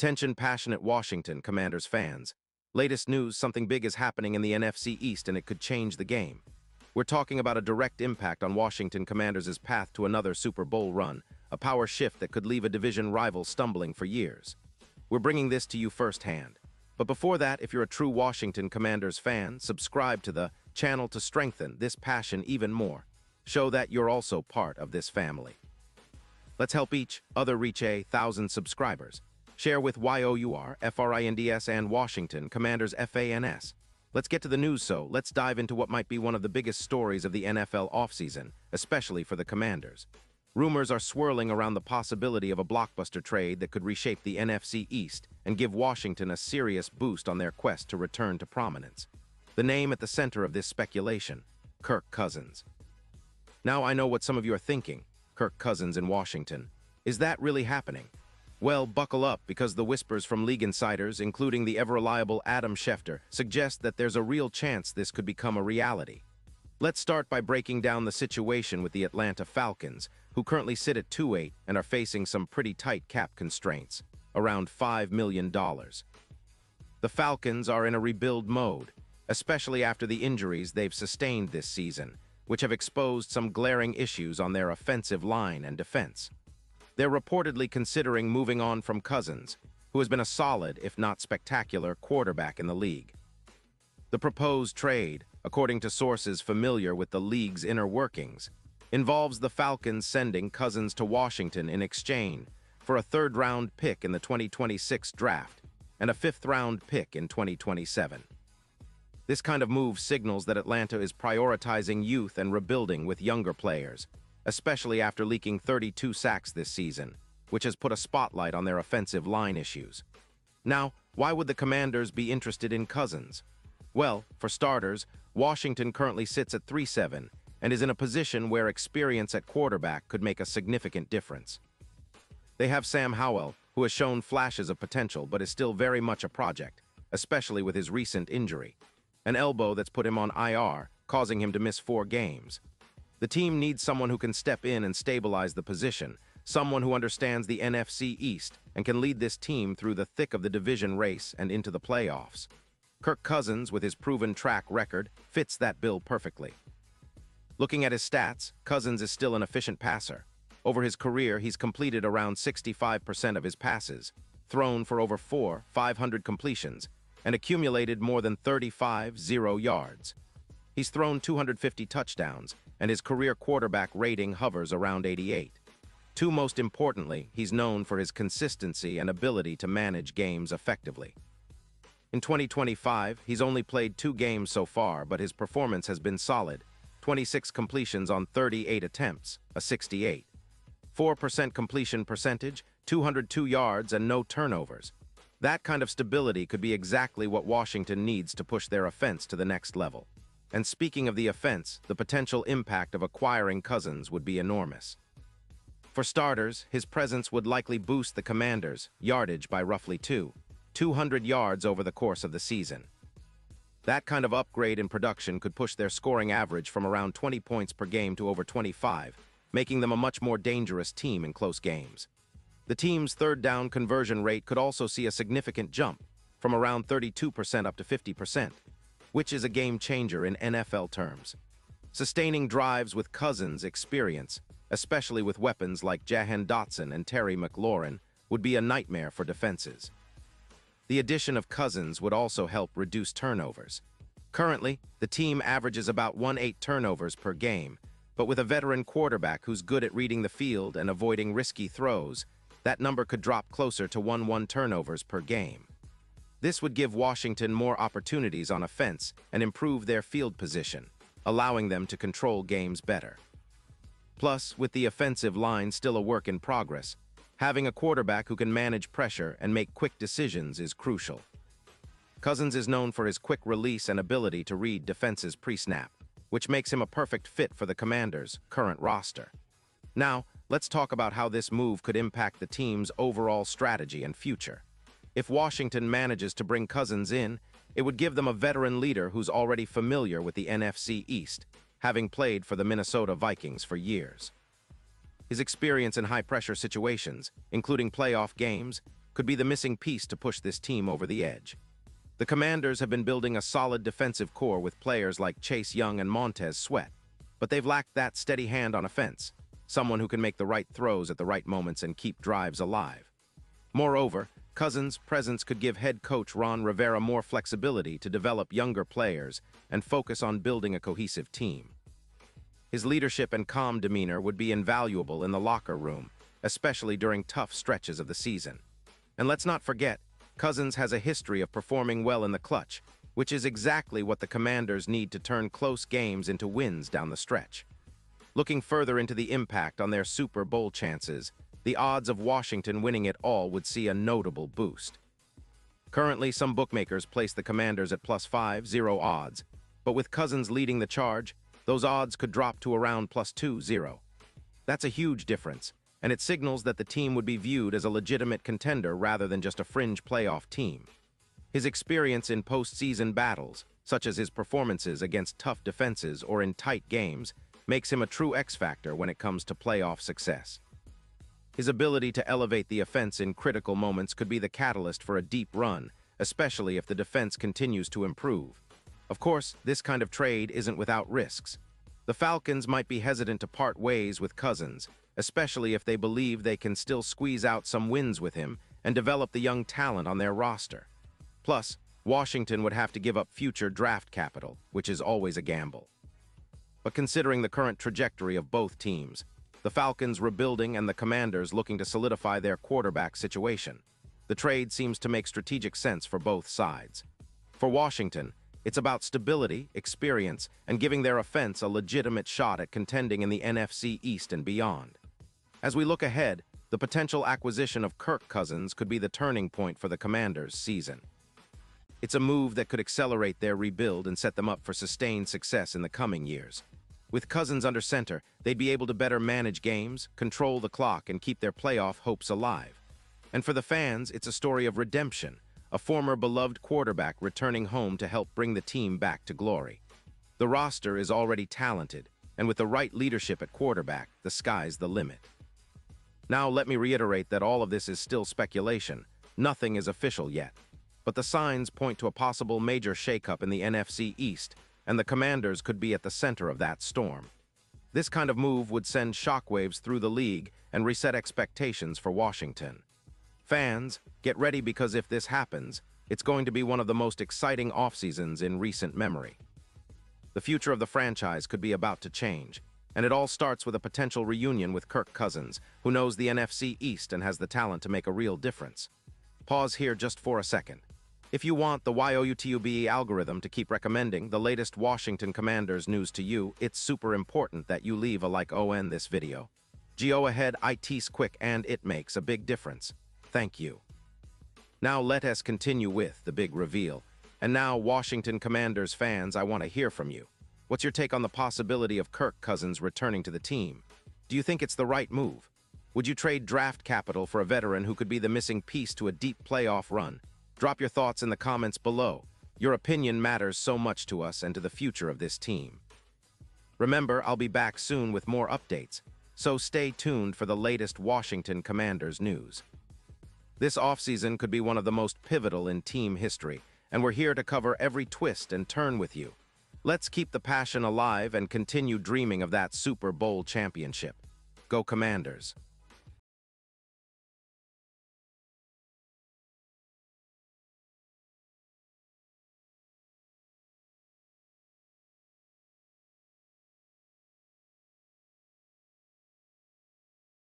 Attention passionate Washington Commanders fans. Latest news, something big is happening in the NFC East and it could change the game. We're talking about a direct impact on Washington Commanders' path to another Super Bowl run, a power shift that could leave a division rival stumbling for years. We're bringing this to you firsthand. But before that, if you're a true Washington Commanders fan, subscribe to the channel to strengthen this passion even more. Show that you're also part of this family. Let's help each other reach 1,000 subscribers. Share with YOUR, FRINDS, and Washington Commanders FANS. Let's get to the news, so let's dive into what might be one of the biggest stories of the NFL offseason, especially for the Commanders. Rumors are swirling around the possibility of a blockbuster trade that could reshape the NFC East and give Washington a serious boost on their quest to return to prominence. The name at the center of this speculation: Kirk Cousins. Now I know what some of you are thinking. Kirk Cousins in Washington. Is that really happening? Well, buckle up, because the whispers from league insiders, including the ever-reliable Adam Schefter, suggest that there's a real chance this could become a reality. Let's start by breaking down the situation with the Atlanta Falcons, who currently sit at 2-8 and are facing some pretty tight cap constraints, around $5 million. The Falcons are in a rebuild mode, especially after the injuries they've sustained this season, which have exposed some glaring issues on their offensive line and defense. They're reportedly considering moving on from Cousins, who has been a solid, if not spectacular, quarterback in the league. The proposed trade, according to sources familiar with the league's inner workings, involves the Falcons sending Cousins to Washington in exchange for a third-round pick in the 2026 draft and a fifth-round pick in 2027. This kind of move signals that Atlanta is prioritizing youth and rebuilding with younger players, especially after leaking 32 sacks this season, which has put a spotlight on their offensive line issues. Now, why would the Commanders be interested in Cousins? Well, for starters, Washington currently sits at 3-7 and is in a position where experience at quarterback could make a significant difference. They have Sam Howell, who has shown flashes of potential but is still very much a project, especially with his recent injury, an elbow that's put him on IR, causing him to miss 4 games. The team needs someone who can step in and stabilize the position, someone who understands the NFC East and can lead this team through the thick of the division race and into the playoffs. Kirk Cousins, with his proven track record, fits that bill perfectly. Looking at his stats, Cousins is still an efficient passer. Over his career, he's completed around 65% of his passes, thrown for over 500 completions, and accumulated more than 35 yards. He's thrown 250 touchdowns, and his career quarterback rating hovers around 88. Most importantly, he's known for his consistency and ability to manage games effectively. In 2025, he's only played 2 games so far, but his performance has been solid: 26 completions on 38 attempts, a 68. 4% completion percentage, 202 yards, and no turnovers. That kind of stability could be exactly what Washington needs to push their offense to the next level. And speaking of the offense, the potential impact of acquiring Cousins would be enormous. For starters, his presence would likely boost the Commanders' yardage by roughly 200 yards over the course of the season. That kind of upgrade in production could push their scoring average from around 20 points per game to over 25, making them a much more dangerous team in close games. The team's third-down conversion rate could also see a significant jump, from around 32% up to 50%. Which is a game-changer in NFL terms. Sustaining drives with Cousins' experience, especially with weapons like Jahan Dotson and Terry McLaurin, would be a nightmare for defenses. The addition of Cousins would also help reduce turnovers. Currently, the team averages about 1.8 turnovers per game, but with a veteran quarterback who's good at reading the field and avoiding risky throws, that number could drop closer to 1.1 turnovers per game. This would give Washington more opportunities on offense and improve their field position, allowing them to control games better. Plus, with the offensive line still a work in progress, having a quarterback who can manage pressure and make quick decisions is crucial. Cousins is known for his quick release and ability to read defenses pre-snap, which makes him a perfect fit for the Commanders' current roster. Now, let's talk about how this move could impact the team's overall strategy and future. If Washington manages to bring Cousins in, it would give them a veteran leader who's already familiar with the NFC East, having played for the Minnesota Vikings for years. His experience in high-pressure situations, including playoff games, could be the missing piece to push this team over the edge. The Commanders have been building a solid defensive core with players like Chase Young and Montez Sweat, but they've lacked that steady hand on offense, someone who can make the right throws at the right moments and keep drives alive. Moreover, Cousins' presence could give head coach Ron Rivera more flexibility to develop younger players and focus on building a cohesive team. His leadership and calm demeanor would be invaluable in the locker room, especially during tough stretches of the season. And let's not forget, Cousins has a history of performing well in the clutch, which is exactly what the Commanders need to turn close games into wins down the stretch. Looking further into the impact on their Super Bowl chances, the odds of Washington winning it all would see a notable boost. Currently, some bookmakers place the Commanders at +5-0 odds, but with Cousins leading the charge, those odds could drop to around +2-0. That's a huge difference, and it signals that the team would be viewed as a legitimate contender rather than just a fringe playoff team. His experience in postseason battles, such as his performances against tough defenses or in tight games, makes him a true X-factor when it comes to playoff success. His ability to elevate the offense in critical moments could be the catalyst for a deep run, especially if the defense continues to improve. Of course, this kind of trade isn't without risks. The Falcons might be hesitant to part ways with Cousins, especially if they believe they can still squeeze out some wins with him and develop the young talent on their roster. Plus, Washington would have to give up future draft capital, which is always a gamble. But considering the current trajectory of both teams, the Falcons rebuilding and the Commanders looking to solidify their quarterback situation, the trade seems to make strategic sense for both sides. For Washington, it's about stability, experience, and giving their offense a legitimate shot at contending in the NFC East and beyond. As we look ahead, the potential acquisition of Kirk Cousins could be the turning point for the Commanders' season. It's a move that could accelerate their rebuild and set them up for sustained success in the coming years. With Cousins under center, they'd be able to better manage games, control the clock, and keep their playoff hopes alive. And for the fans, it's a story of redemption, a former beloved quarterback returning home to help bring the team back to glory. The roster is already talented, and with the right leadership at quarterback, the sky's the limit. Now let me reiterate that all of this is still speculation. Nothing is official yet. But the signs point to a possible major shakeup in the NFC East, and the Commanders could be at the center of that storm. This kind of move would send shockwaves through the league and reset expectations for Washington. Fans, get ready because if this happens, it's going to be one of the most exciting off-seasons in recent memory. The future of the franchise could be about to change, and it all starts with a potential reunion with Kirk Cousins, who knows the NFC East and has the talent to make a real difference. Pause here just for a second. If you want the YouTube algorithm to keep recommending the latest Washington Commanders news to you, it's super important that you leave a like on this video. Go ahead, it's quick and it makes a big difference. Thank you. Now let us continue with the big reveal. And now, Washington Commanders fans, I want to hear from you. What's your take on the possibility of Kirk Cousins returning to the team? Do you think it's the right move? Would you trade draft capital for a veteran who could be the missing piece to a deep playoff run? Drop your thoughts in the comments below. Your opinion matters so much to us and to the future of this team. Remember, I'll be back soon with more updates, so stay tuned for the latest Washington Commanders news. This offseason could be one of the most pivotal in team history, and we're here to cover every twist and turn with you. Let's keep the passion alive and continue dreaming of that Super Bowl championship. Go Commanders!